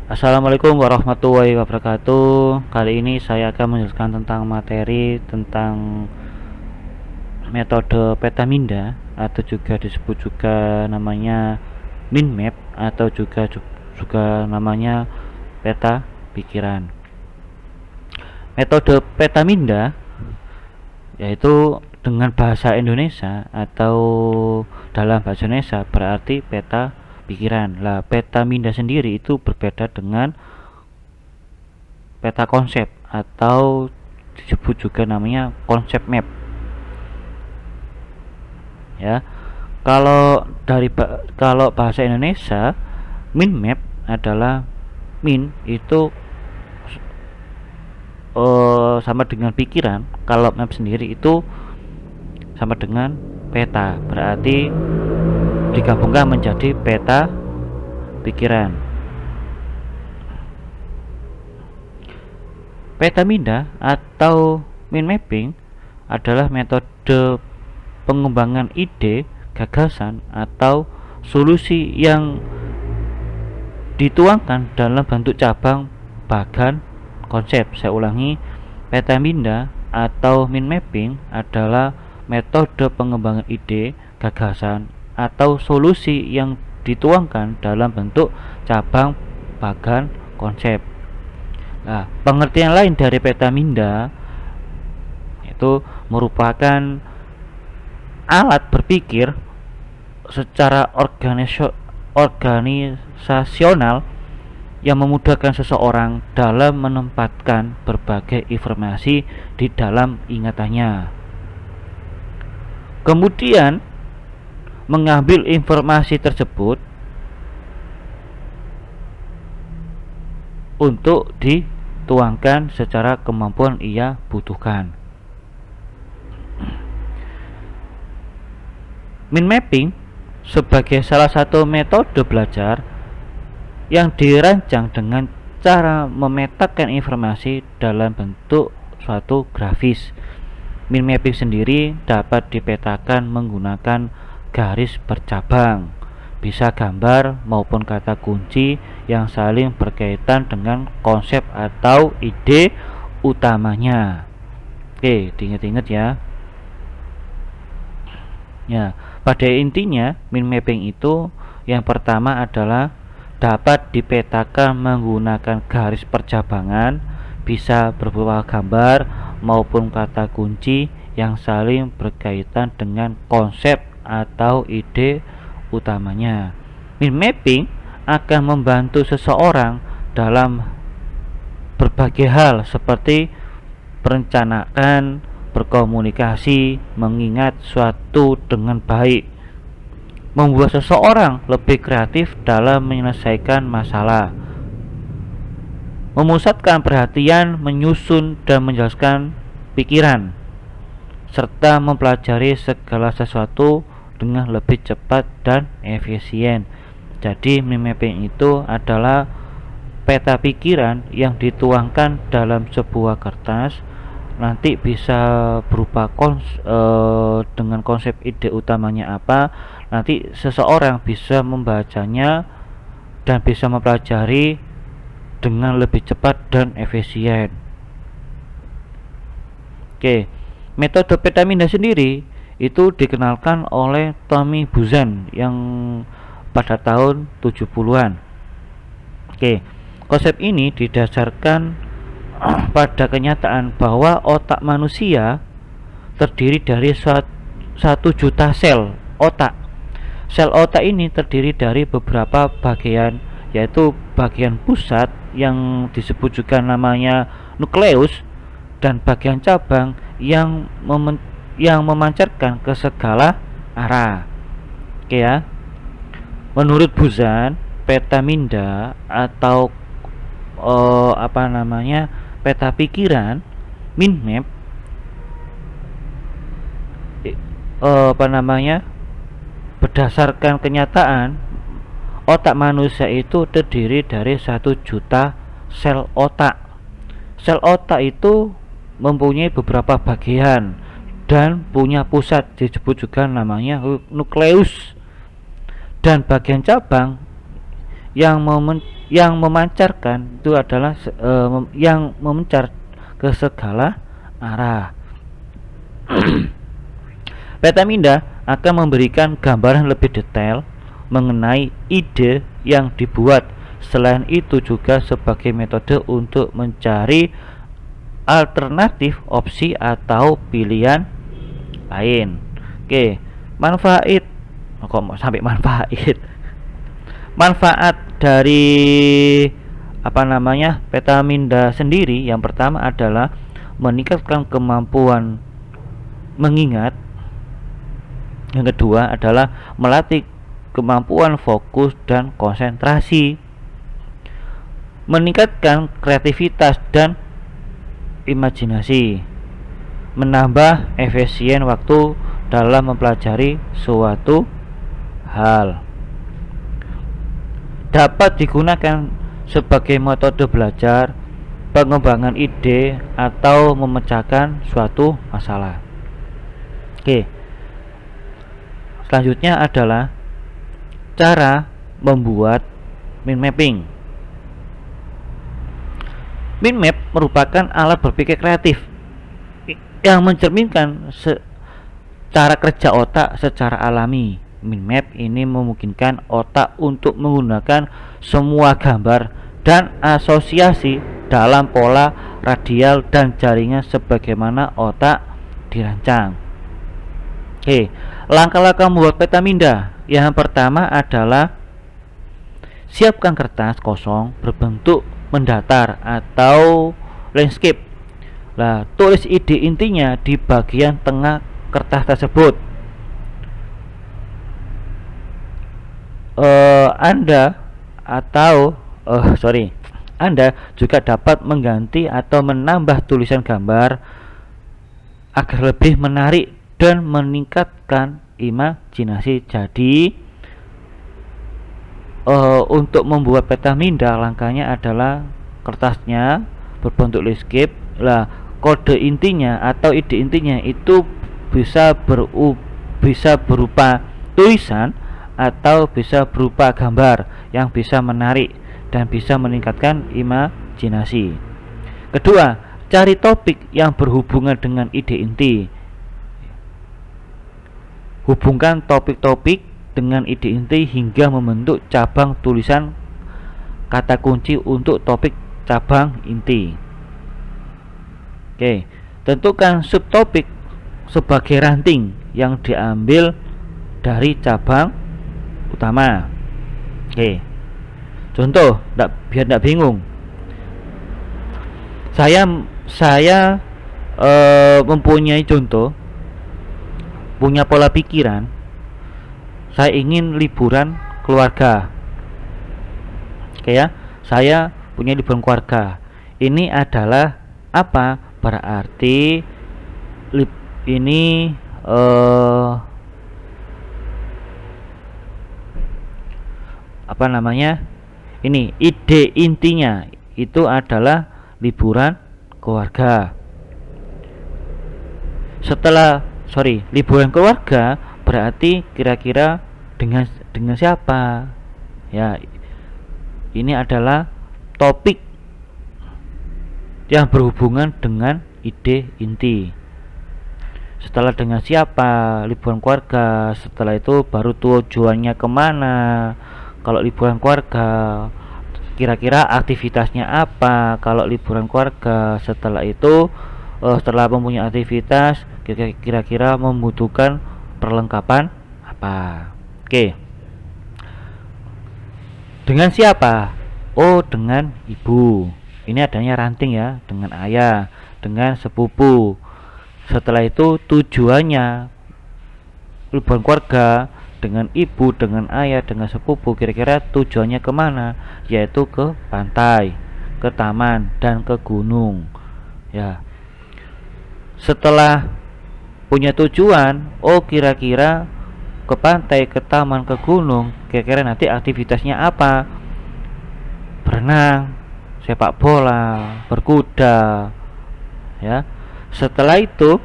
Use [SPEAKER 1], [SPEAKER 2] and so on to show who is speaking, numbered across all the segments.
[SPEAKER 1] Assalamualaikum warahmatullahi wabarakatuh. Kali ini saya akan menjelaskan tentang materi tentang metode Petaminda atau juga disebut juga namanya min map atau juga namanya peta pikiran. Metode Petaminda yaitu dengan bahasa Indonesia atau dalam bahasa Indonesia berarti peta pikiran. Lah, Petaminda sendiri itu berbeda dengan peta konsep atau disebut juga namanya konsep map. Ya, kalau bahasa Indonesia min map adalah min itu sama dengan pikiran. Kalau map sendiri itu sama dengan peta, berarti digabungkan menjadi peta pikiran. Petaminda atau mind mapping adalah metode pengembangan ide, gagasan, atau solusi yang dituangkan dalam bentuk cabang, bagan, konsep. Saya ulangi, Petaminda atau mind mapping adalah metode pengembangan ide, gagasan, atau solusi yang dituangkan dalam bentuk cabang, bagan, konsep. Nah, pengertian lain dari Petaminda itu merupakan alat berpikir secara organisasional yang memudahkan seseorang dalam menempatkan berbagai informasi di dalam ingatannya. Kemudian mengambil informasi tersebut untuk dituangkan secara kemampuan ia butuhkan. Mind mapping sebagai salah satu metode belajar yang dirancang dengan cara memetakan informasi dalam bentuk suatu grafis. Mind mapping sendiri dapat dipetakan menggunakan garis bercabang, bisa gambar maupun kata kunci yang saling berkaitan dengan konsep atau ide utamanya. Oke, diingat-ingat ya. Ya, pada intinya mind mapping itu yang pertama adalah dapat dipetakan menggunakan garis percabangan, bisa berupa gambar maupun kata kunci yang saling berkaitan dengan konsep atau ide utamanya. Mind mapping akan membantu seseorang dalam berbagai hal seperti perencanaan, berkomunikasi, mengingat suatu dengan baik, membuat seseorang lebih kreatif dalam menyelesaikan masalah, memusatkan perhatian, menyusun dan menjelaskan pikiran, serta mempelajari segala sesuatu dengan lebih cepat dan efisien. Jadi mind mapping itu adalah peta pikiran yang dituangkan dalam sebuah kertas, nanti bisa berupa dengan konsep ide utamanya apa, nanti seseorang bisa membacanya dan bisa mempelajari dengan lebih cepat dan efisien. Oke, metode Petaminda sendiri itu dikenalkan oleh Tommy Buzan yang pada tahun 70-an. Oke, konsep ini didasarkan pada kenyataan bahwa otak manusia terdiri dari 1 juta sel otak. Sel otak ini terdiri dari beberapa bagian, yaitu bagian pusat yang disebut juga namanya nukleus, dan bagian cabang yang memancarkan ke segala arah. Oke ya. Menurut Buzan, Petaminda atau peta pikiran, mind map berdasarkan kenyataan otak manusia itu terdiri dari 1 juta sel otak. Sel otak itu mempunyai beberapa bagian dan punya pusat, disebut juga namanya nukleus, dan bagian cabang yang memancarkan itu adalah yang memancar ke segala arah. Peta minda akan memberikan gambaran lebih detail mengenai ide yang dibuat. Selain itu juga sebagai metode untuk mencari alternatif opsi atau pilihan lain. Oke, manfaat kok mau sampai manfaat. Manfaat dari peta minda sendiri yang pertama adalah meningkatkan kemampuan mengingat. Yang kedua adalah melatih kemampuan fokus dan konsentrasi, meningkatkan kreativitas dan imajinasi, menambah efisien waktu dalam mempelajari suatu hal, dapat digunakan sebagai metode belajar, pengembangan ide, atau memecahkan suatu masalah. Oke. Selanjutnya adalah cara membuat mind mapping. Mind map merupakan alat berpikir kreatif yang mencerminkan cara kerja otak secara alami. Mind map ini memungkinkan otak untuk menggunakan semua gambar dan asosiasi dalam pola radial dan jaringan sebagaimana otak dirancang. Oke, langkah-langkah membuat peta minda. Yang pertama adalah siapkan kertas kosong berbentuk mendatar atau landscape. Tulis ide intinya di bagian tengah kertas tersebut. Anda juga dapat mengganti atau menambah tulisan gambar agar lebih menarik dan meningkatkan imajinasi. Jadi untuk membuat peta minda, langkahnya adalah kertasnya berbentuk landscape. Kode intinya atau ide intinya itu bisa berupa tulisan atau bisa berupa gambar yang bisa menarik dan bisa meningkatkan imajinasi. Kedua, cari topik yang berhubungan dengan ide inti. Hubungkan topik-topik dengan ide inti hingga membentuk cabang tulisan kata kunci untuk topik cabang inti. Oke, tentukan subtopik sebagai ranting yang diambil dari cabang utama. Oke, contoh biar tidak bingung. Saya mempunyai contoh, punya pola pikiran. Saya ingin liburan keluarga. Oke ya, saya punya liburan keluarga. Ini adalah apa? Berarti ini ini ide intinya itu adalah liburan keluarga. Liburan keluarga berarti kira-kira dengan siapa? Ya, ini adalah topik yang berhubungan dengan ide inti. Setelah dengan siapa, liburan keluarga. Setelah itu baru tujuannya kemana. Kalau liburan keluarga, kira-kira aktivitasnya apa? Kalau liburan keluarga, setelah itu setelah mempunyai aktivitas, kira-kira membutuhkan perlengkapan apa? Oke. Dengan siapa? Oh, dengan ibu. Ini adanya ranting ya, dengan ayah, dengan sepupu. Setelah itu tujuannya liburan keluarga dengan ibu, dengan ayah, dengan sepupu. Kira-kira tujuannya kemana? Yaitu ke pantai, ke taman, dan ke gunung. Ya. Setelah punya tujuan, oh kira-kira ke pantai, ke taman, ke gunung. Kira-kira nanti aktivitasnya apa? Berenang, sepak bola, berkuda, ya. Setelah itu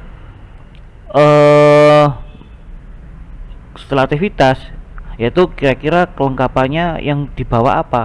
[SPEAKER 1] setelah aktivitas yaitu kira-kira kelengkapannya yang dibawa apa.